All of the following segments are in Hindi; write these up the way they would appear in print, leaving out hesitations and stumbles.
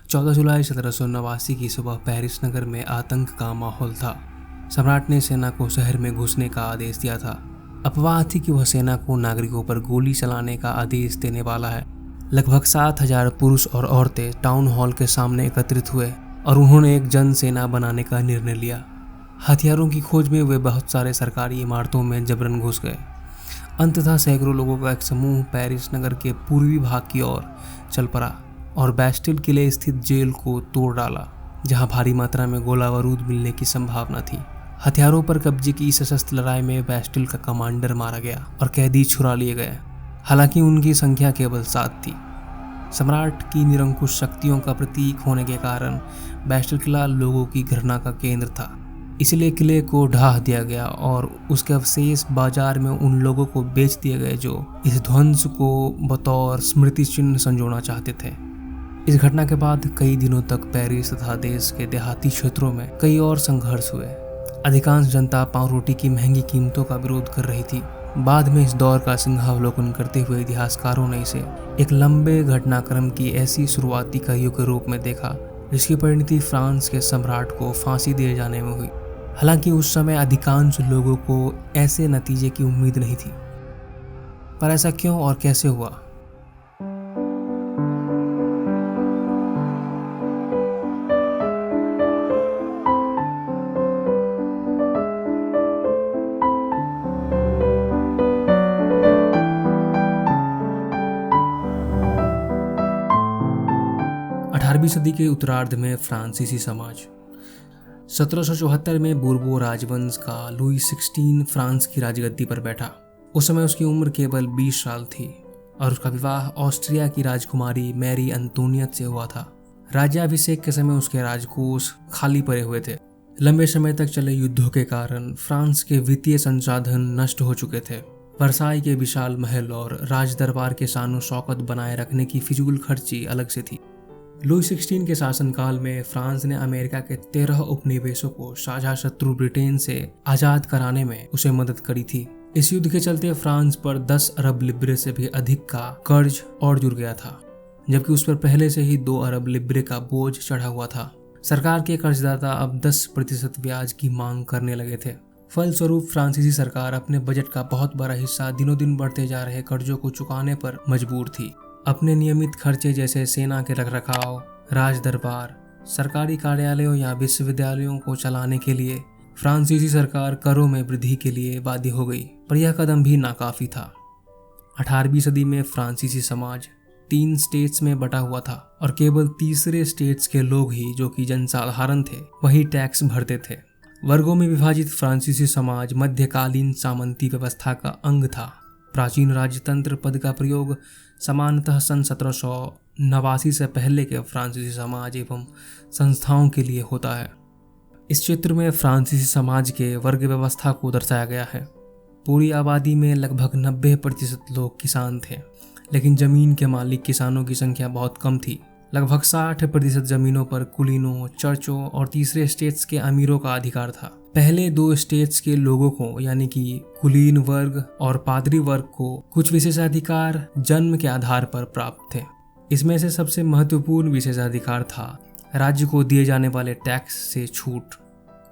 14 जुलाई 1789 की सुबह पेरिस नगर में आतंक का माहौल था। सम्राट ने सेना को शहर में घुसने का आदेश दिया था। अफवाह थी कि वह सेना को नागरिकों पर गोली चलाने का आदेश देने वाला है। लगभग 7,000 पुरुष और औरतें टाउन हॉल के सामने एकत्रित हुए और उन्होंने एक जन सेना बनाने का निर्णय लिया। हथियारों की खोज में वे बहुत सारे सरकारी इमारतों में जबरन घुस गए। अंततः सैकड़ों लोगों का एक समूह पेरिस नगर के पूर्वी भाग की ओर चल पड़ा और बैस्टिल किले स्थित जेल को तोड़ डाला, जहां भारी मात्रा में गोला बारूद मिलने की संभावना थी। हथियारों पर कब्जे की सशस्त्र लड़ाई में बैस्टिल का कमांडर मारा गया और कैदी छुड़ा लिए गए। हालांकि उनकी संख्या केवल 7 थी। सम्राट की निरंकुश शक्तियों का प्रतीक होने के कारण बैस्टिल किला लोगों की घृणा का केंद्र था। इसलिए किले को ढा दिया गया और उसके अवशेष बाजार में उन लोगों को बेच दिए गए जो इस ध्वंस को बतौर स्मृति चिन्ह संजोना चाहते थे। इस घटना के बाद कई दिनों तक पेरिस तथा देश के देहाती क्षेत्रों में कई और संघर्ष हुए। अधिकांश जनता पाव रोटी की महंगी कीमतों का विरोध कर रही थी। बाद में इस दौर का सिंहावलोकन करते हुए इतिहासकारों ने इसे एक लंबे घटनाक्रम की ऐसी शुरुआती कड़ियों के रूप में देखा, जिसकी परिणति फ्रांस के सम्राट को फांसी दिए जाने में हुई। हालांकि उस समय अधिकांश लोगों को ऐसे नतीजे की उम्मीद नहीं थी। पर ऐसा क्यों और कैसे हुआ? अठारहवीं सदी के उत्तरार्ध में फ्रांसीसी समाज। 1774 में बूर्बो राजवंश का लुई 16 फ्रांस की राजगद्दी पर बैठा। उस समय उसकी उम्र केवल 20 साल थी और उसका विवाह ऑस्ट्रिया की राजकुमारी मैरी अंतोनियत से हुआ था। राज्याभिषेक के समय उसके राजकोष खाली पड़े हुए थे। लंबे समय तक चले युद्धों के कारण फ्रांस के वित्तीय संसाधन नष्ट हो चुके थे। वर्साई के विशाल महल और राजदरबार के शानो शौकत बनाए रखने की फिजूल खर्ची अलग से थी। लुई 16 के शासनकाल में फ्रांस ने अमेरिका के 13 उपनिवेशों को साझा शत्रु ब्रिटेन से आजाद कराने में उसे मदद करी थी। इस युद्ध के चलते फ्रांस पर 10 अरब लिब्रे से भी अधिक का कर्ज और जुड़ गया था, जबकि उस पर पहले से ही 2 अरब लिब्रे का बोझ चढ़ा हुआ था। सरकार के कर्जदाता अब 10% ब्याज की मांग करने लगे थे। फलस्वरूप फ्रांसीसी सरकार अपने बजट का बहुत बड़ा हिस्सा दिनों दिन बढ़ते जा रहे कर्जों को चुकाने पर मजबूर थी। अपने नियमित खर्चे जैसे सेना के रखरखाव, राज दरबार, सरकारी कार्यालयों या विश्वविद्यालयों को चलाने के लिए फ्रांसीसी सरकार करों में वृद्धि के लिए बाध्य हो गई, पर यह कदम भी नाकाफी था। 18वीं सदी में फ्रांसीसी समाज 3 स्टेट्स में बटा हुआ था और केवल तीसरे स्टेट्स के लोग ही, जो कि जनसाधारण थे, वही टैक्स भरते थे। वर्गों में विभाजित फ्रांसीसी समाज मध्यकालीन सामंती व्यवस्था का अंग था। प्राचीन राजतंत्र पद का प्रयोग सामान्यतः सन 1789 से पहले के फ्रांसीसी समाज एवं संस्थाओं के लिए होता है। इस चित्र में फ्रांसीसी समाज के वर्ग व्यवस्था को दर्शाया गया है। पूरी आबादी में लगभग 90% लोग किसान थे, लेकिन जमीन के मालिक किसानों की संख्या बहुत कम थी। लगभग 60% जमीनों पर कुलीनों, चर्चों और तीसरे स्टेट्स के अमीरों का अधिकार था। पहले 2 स्टेट्स के लोगों को, यानी कि कुलीन वर्ग और पादरी वर्ग को, कुछ विशेषाधिकार जन्म के आधार पर प्राप्त थे। इसमें से सबसे महत्वपूर्ण विशेषाधिकार था राज्य को दिए जाने वाले टैक्स से छूट।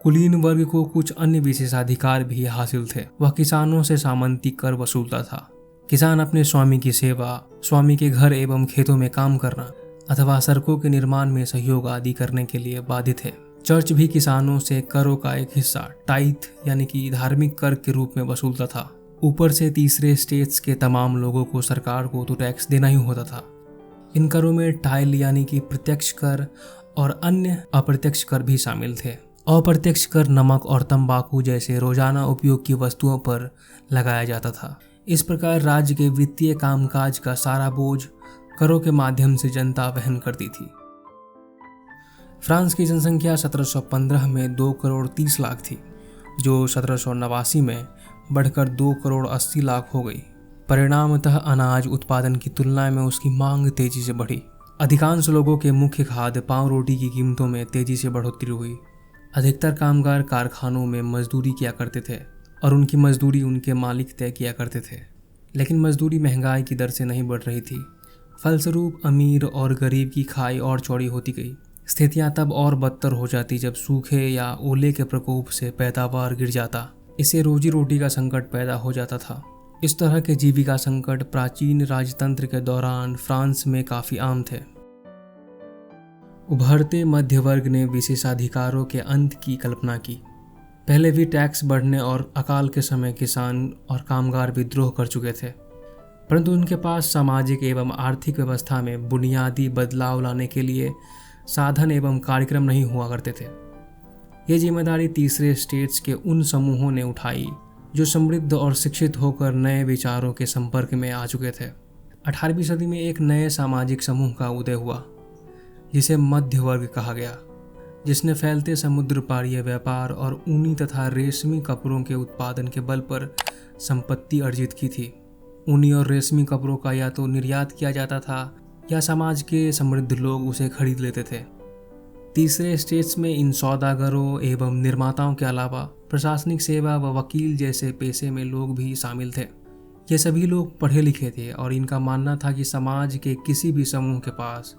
कुलीन वर्ग को कुछ अन्य विशेषाधिकार भी हासिल थे। वह किसानों से सामंती कर वसूलता था। किसान अपने स्वामी की सेवा, स्वामी के घर एवं खेतों में काम करना अथवा सड़कों के निर्माण में सहयोग आदि करने के लिए बाध्य थे। चर्च भी किसानों से करों का एक हिस्सा टाइथ यानी कि धार्मिक कर के रूप में वसूलता था। ऊपर से तीसरे स्टेट्स के तमाम लोगों को सरकार को तो टैक्स देना ही होता था। इन करों में टाइल यानी कि प्रत्यक्ष कर और अन्य अप्रत्यक्ष कर भी शामिल थे। अप्रत्यक्ष कर नमक और तंबाकू जैसे रोजाना उपयोग की वस्तुओं पर लगाया जाता था। इस प्रकार राज्य के वित्तीय कामकाज का सारा बोझ करों के माध्यम से जनता वहन करती थी। फ्रांस की जनसंख्या 1715 में 2 करोड़ 30 लाख थी, जो 1789 में बढ़कर 2 करोड़ 80 लाख हो गई। परिणामतः अनाज उत्पादन की तुलना में उसकी मांग तेजी से बढ़ी। अधिकांश लोगों के मुख्य खाद्य पाव रोटी की कीमतों में तेजी से बढ़ोतरी हुई। अधिकतर कामगार कारखानों में मजदूरी किया करते थे और उनकी मजदूरी उनके मालिक तय किया करते थे, लेकिन मजदूरी महंगाई की दर से नहीं बढ़ रही थी। फलस्वरूप अमीर और गरीब की खाई और चौड़ी होती गई। स्थितियां तब और बदतर हो जाती जब सूखे या ओले के प्रकोप से पैदावार गिर जाता। इससे रोजी रोटी का संकट पैदा हो जाता था। इस तरह के जीविका संकट प्राचीन राजतंत्र के दौरान फ्रांस में काफी आम थे। उभरते मध्य वर्ग ने विशेषाधिकारों के अंत की कल्पना की। पहले भी टैक्स बढ़ने और अकाल के समय किसान और कामगार विद्रोह कर चुके थे, परंतु उनके पास सामाजिक एवं आर्थिक व्यवस्था में बुनियादी बदलाव लाने के लिए साधन एवं कार्यक्रम नहीं हुआ करते थे। ये जिम्मेदारी तीसरे स्टेट्स के उन समूहों ने उठाई जो समृद्ध और शिक्षित होकर नए विचारों के संपर्क में आ चुके थे। 18वीं सदी में एक नए सामाजिक समूह का उदय हुआ जिसे मध्य वर्ग कहा गया, जिसने फैलते समुद्र पारीय व्यापार और ऊनी तथा रेशमी कपड़ों के उत्पादन के बल पर संपत्ति अर्जित की थी। ऊनी और रेशमी कपड़ों का या तो निर्यात किया जाता था या समाज के समृद्ध लोग उसे खरीद लेते थे। तीसरे स्टेट्स में इन सौदागरों एवं निर्माताओं के अलावा प्रशासनिक सेवा व वकील जैसे पेशे में लोग भी शामिल थे। ये सभी लोग पढ़े लिखे थे और इनका मानना था कि समाज के किसी भी समूह के पास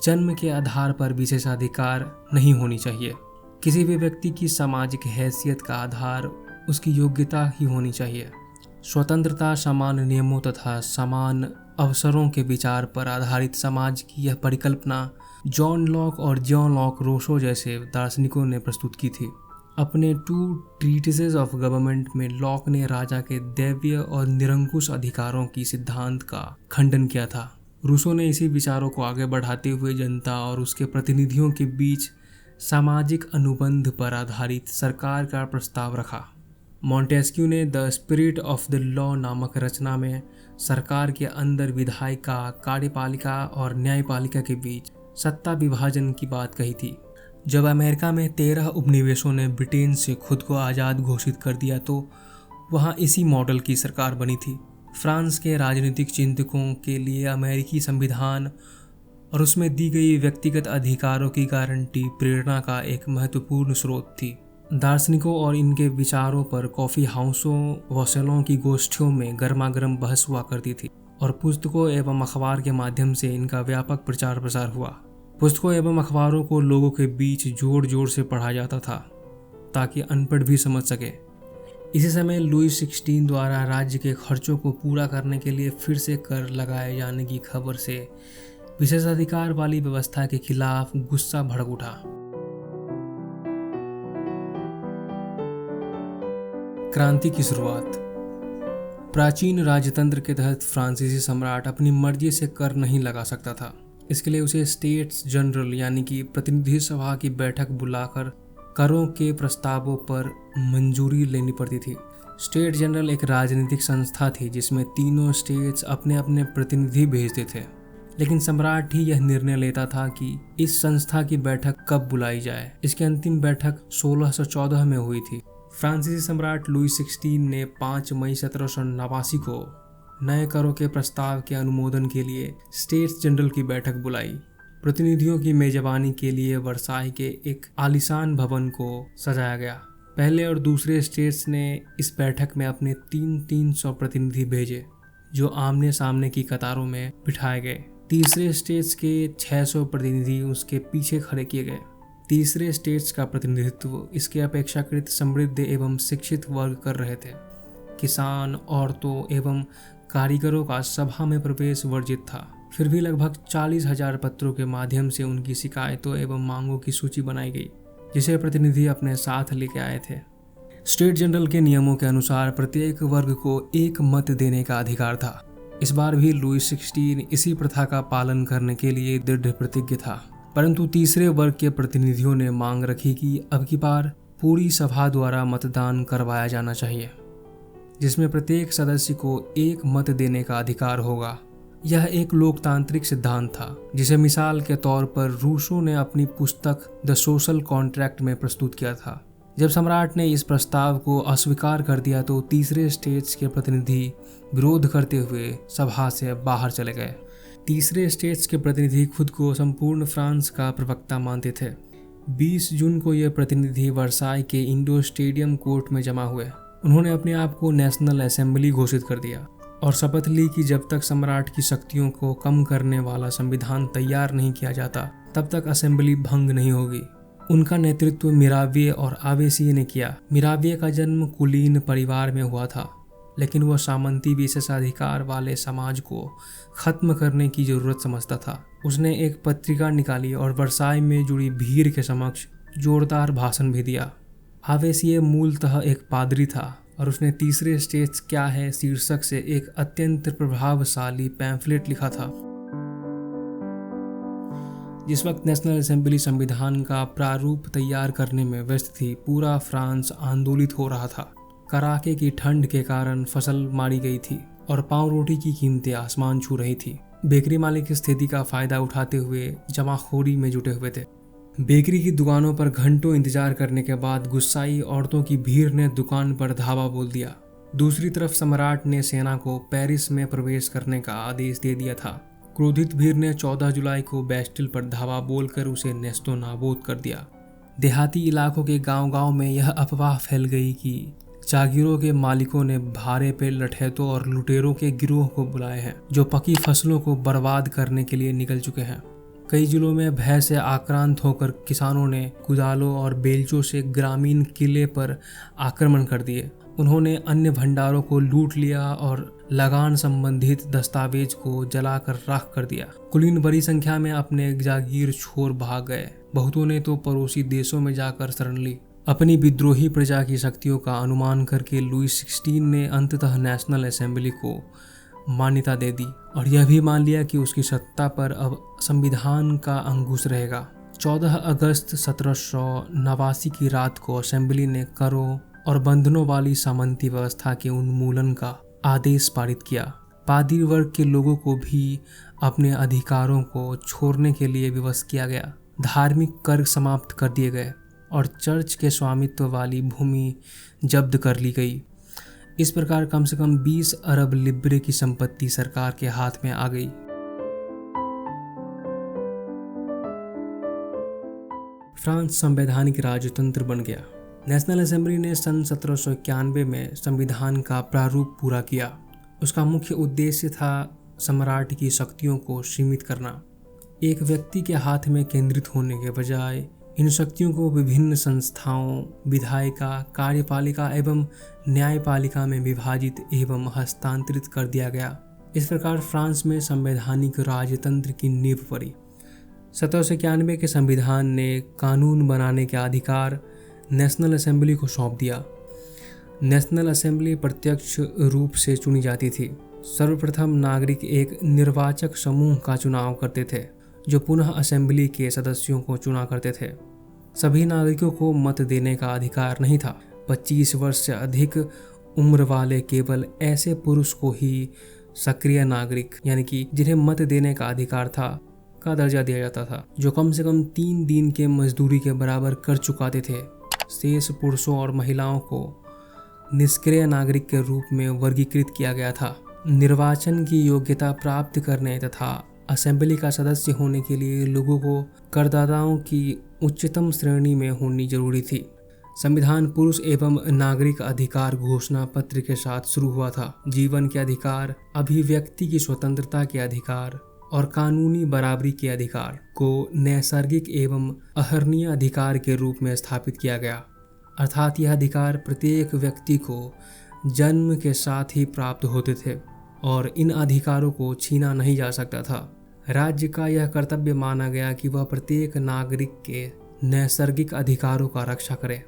जन्म के आधार पर विशेषाधिकार नहीं होनी चाहिए। किसी भी व्यक्ति की सामाजिक हैसियत का आधार उसकी योग्यता ही होनी चाहिए। स्वतंत्रता, समान नियमों तथा समान अवसरों के विचार पर आधारित समाज की यह परिकल्पना जॉन लॉक और जॉन लॉक रोसो जैसे दार्शनिकों ने प्रस्तुत की थी। अपने 2 ट्रीटिसेस ऑफ गवर्नमेंट में लॉक ने राजा के दैवीय और निरंकुश अधिकारों की सिद्धांत का खंडन किया था। रूसो ने इसी विचारों को आगे बढ़ाते हुए जनता और उसके प्रतिनिधियों के बीच सामाजिक अनुबंध पर आधारित सरकार का प्रस्ताव रखा। मॉन्टेस्क्यू ने the spirit of the law नामक रचना में सरकार के अंदर विधायिका, कार्यपालिका और न्यायपालिका के बीच सत्ता विभाजन की बात कही थी। जब अमेरिका में 13 उपनिवेशों ने ब्रिटेन से खुद को आज़ाद घोषित कर दिया तो वहाँ इसी मॉडल की सरकार बनी थी। फ्रांस के राजनीतिक चिंतकों के लिए अमेरिकी संविधान और उसमें दी गई व्यक्तिगत अधिकारों की गारंटी प्रेरणा का एक महत्वपूर्ण स्रोत थी। दार्शनिकों और इनके विचारों पर कॉफ़ी हाउसों व सैलों की गोष्ठियों में गर्मागर्म बहस हुआ करती थी और पुस्तकों एवं अखबार के माध्यम से इनका व्यापक प्रचार प्रसार हुआ। पुस्तकों एवं अखबारों को लोगों के बीच जोर जोर से पढ़ा जाता था ताकि अनपढ़ भी समझ सके। इसी समय लुई 16 द्वारा राज्य के खर्चों को पूरा करने के लिए फिर से कर लगाए जाने की खबर से विशेषाधिकार वाली व्यवस्था के खिलाफ गुस्सा भड़क उठा। क्रांति की शुरुआत। प्राचीन राजतंत्र के तहत फ्रांसीसी सम्राट अपनी मर्जी से कर नहीं लगा सकता था। इसके लिए उसे स्टेट्स जनरल यानी कि प्रतिनिधि सभा की बैठक बुलाकर करों के प्रस्तावों पर मंजूरी लेनी पड़ती थी। स्टेट जनरल एक राजनीतिक संस्था थी जिसमें तीनों स्टेट्स अपने अपने प्रतिनिधि भेजते थे, लेकिन सम्राट ही यह निर्णय लेता था कि इस संस्था की बैठक कब बुलाई जाए। इसकी अंतिम बैठक 1614 में हुई थी। फ्रांसीसी सम्राट लुई 16 ने 5 मई 1789 को नए करों के प्रस्ताव के अनुमोदन के लिए स्टेट्स जनरल की बैठक बुलाई। प्रतिनिधियों की मेजबानी के लिए वर्साई के एक आलीशान भवन को सजाया गया। पहले और दूसरे स्टेट्स ने इस बैठक में अपने 300 प्रतिनिधि भेजे जो आमने सामने की कतारों में बिठाए गए। तीसरे स्टेट्स के 600 प्रतिनिधि उसके पीछे खड़े किए गए। तीसरे स्टेट्स का प्रतिनिधित्व इसके अपेक्षाकृत समृद्ध एवं शिक्षित वर्ग कर रहे थे। किसान, औरतों एवं कारीगरों का सभा में प्रवेश वर्जित था। फिर भी लगभग 40,000 पत्रों के माध्यम से उनकी शिकायतों एवं मांगों की सूची बनाई गई जिसे प्रतिनिधि अपने साथ लेके आए थे। स्टेट जनरल के नियमों के अनुसार प्रत्येक वर्ग को एक मत देने का अधिकार था। इस बार भी लुई 16 इसी प्रथा का पालन करने के लिए दृढ़ प्रतिज्ञ था, परंतु तीसरे वर्ग के प्रतिनिधियों ने मांग रखी कि अब की बार पूरी सभा द्वारा मतदान करवाया जाना चाहिए जिसमें प्रत्येक सदस्य को एक मत देने का अधिकार होगा। यह एक लोकतांत्रिक सिद्धांत था जिसे मिसाल के तौर पर रूसो ने अपनी पुस्तक द सोशल कॉन्ट्रैक्ट में प्रस्तुत किया था। जब सम्राट ने इस प्रस्ताव को अस्वीकार कर दिया तो तीसरे स्टेट्स के प्रतिनिधि विरोध करते हुए सभा से बाहर चले गए। तीसरे स्टेट्स के प्रतिनिधि खुद को संपूर्ण फ्रांस का प्रवक्ता मानते थे। 20 जून को ये प्रतिनिधि वर्साई के इंडो स्टेडियम कोर्ट में जमा हुए। उन्होंने अपने आप को नेशनल असेंबली घोषित कर दिया और शपथ ली कि जब तक सम्राट की शक्तियों को कम करने वाला संविधान तैयार नहीं किया जाता तब तक असेंबली भंग नहीं होगी। उनका नेतृत्व मिराविये और आवेसिये ने किया। मिराविये का जन्म कुलीन परिवार में हुआ था, लेकिन वह सामंती विशेषाधिकार वाले समाज को खत्म करने की जरूरत समझता था। उसने एक पत्रिका निकाली और वर्साई में जुड़ी भीड़ के समक्ष जोरदार भाषण भी दिया। आवेसिये मूलतः एक पादरी था और उसने तीसरे स्टेज क्या है शीर्षक से एक अत्यंत प्रभावशाली पैम्फलेट लिखा था। जिस वक्त नेशनल असेंबली संविधान का प्रारूप तैयार करने में व्यस्त थी, पूरा फ्रांस आंदोलित हो रहा था। कड़ाके की ठंड के कारण फसल मारी गई थी और पाव रोटी की कीमतें आसमान छू रही थी। बेकरी मालिक स्थिति का फायदा उठाते हुए जमाखोरी में जुटे हुए थे। बेकरी की दुकानों पर घंटों इंतजार करने के बाद गुस्साई औरतों की भीड़ ने दुकान पर धावा बोल दिया। दूसरी तरफ सम्राट ने सेना को पेरिस में प्रवेश करने का आदेश दे दिया था। क्रोधित भीड़ ने 14 जुलाई को बेस्टिल पर धावा बोलकर उसे नेस्तो नाबूद कर दिया। देहाती इलाकों के गांव-गांव में यह अफवाह फैल गई कि जागीरों के मालिकों ने भारे पे लठैतों और लुटेरों के गिरोह को बुलाए हैं जो पकी फसलों को बर्बाद करने के लिए निकल चुके हैं। कई जिलों में भय से आक्रांत होकर किसानों ने कुदालों और बेलचों से ग्रामीण किले पर आक्रमण कर दिए। उन्होंने अन्य भंडारों को लूट लिया और लगान संबंधित दस्तावेज को जलाकर राख कर दिया। कुलीन बड़ी संख्या में अपने जागीर छोड़ भाग गए। बहुतों ने तो पड़ोसी देशों में जाकर शरण ली। अपनी विद्रोही प्रजा की शक्तियों का अनुमान करके लुई 16 ने अंततः नेशनल असेंबली को मान्यता दे दी और यह भी मान लिया कि उसकी सत्ता पर अब संविधान का अंकुश रहेगा। 14 अगस्त 1789 की रात को असेंबली ने करों और बंधनों वाली सामंती व्यवस्था के उन्मूलन का आदेश पारित किया। पादरी वर्ग के लोगों को भी अपने अधिकारों को छोड़ने के लिए विवश किया गया। धार्मिक कर समाप्त कर दिए गए और चर्च के स्वामित्व वाली भूमि जब्त कर ली गई। इस प्रकार कम से कम 20 अरब लिब्रे की संपत्ति सरकार के हाथ में आ गई। फ्रांस संवैधानिक राजतंत्र बन गया। नेशनल असेंबली ने सन 1791 में संविधान का प्रारूप पूरा किया। उसका मुख्य उद्देश्य था सम्राट की शक्तियों को सीमित करना। एक व्यक्ति के हाथ में केंद्रित होने के बजाय इन शक्तियों को विभिन्न संस्थाओं, विधायिका, कार्यपालिका एवं न्यायपालिका में विभाजित एवं हस्तांतरित कर दिया गया। इस प्रकार फ्रांस में संवैधानिक राजतंत्र की नींव पड़ी। 1791 के संविधान ने कानून बनाने के अधिकार नेशनल असेंबली को सौंप दिया। नेशनल असेंबली प्रत्यक्ष रूप से चुनी जाती थी। सर्वप्रथम नागरिक एक निर्वाचक समूह का चुनाव करते थे जो पुनः असेंबली के सदस्यों को चुना करते थे। सभी नागरिकों को मत देने का अधिकार नहीं था। 25 वर्ष से अधिक उम्र वाले केवल ऐसे पुरुष को ही सक्रिय नागरिक यानी कि जिन्हें मत देने का अधिकार था का दर्जा दिया जाता था, जो कम से कम 3 दिन के मजदूरी के बराबर कर चुकाते थे। शेष पुरुषों और महिलाओं को निष्क्रिय नागरिक के रूप में वर्गीकृत किया गया था। निर्वाचन की योग्यता प्राप्त करने तथा असेंबली का सदस्य होने के लिए लोगों को करदाताओं की उच्चतम श्रेणी में होनी जरूरी थी। संविधान पुरुष एवं नागरिक अधिकार घोषणा पत्र के साथ शुरू हुआ था। जीवन के अधिकार, अभिव्यक्ति की स्वतंत्रता के अधिकार और कानूनी बराबरी के अधिकार को नैसर्गिक एवं अहर्नीय अधिकार के रूप में स्थापित किया गया। अर्थात यह अधिकार प्रत्येक व्यक्ति को जन्म के साथ ही प्राप्त होते थे और इन अधिकारों को छीना नहीं जा सकता था। राज्य का यह कर्तव्य माना गया कि वह प्रत्येक नागरिक के नैसर्गिक अधिकारों का रक्षा करे।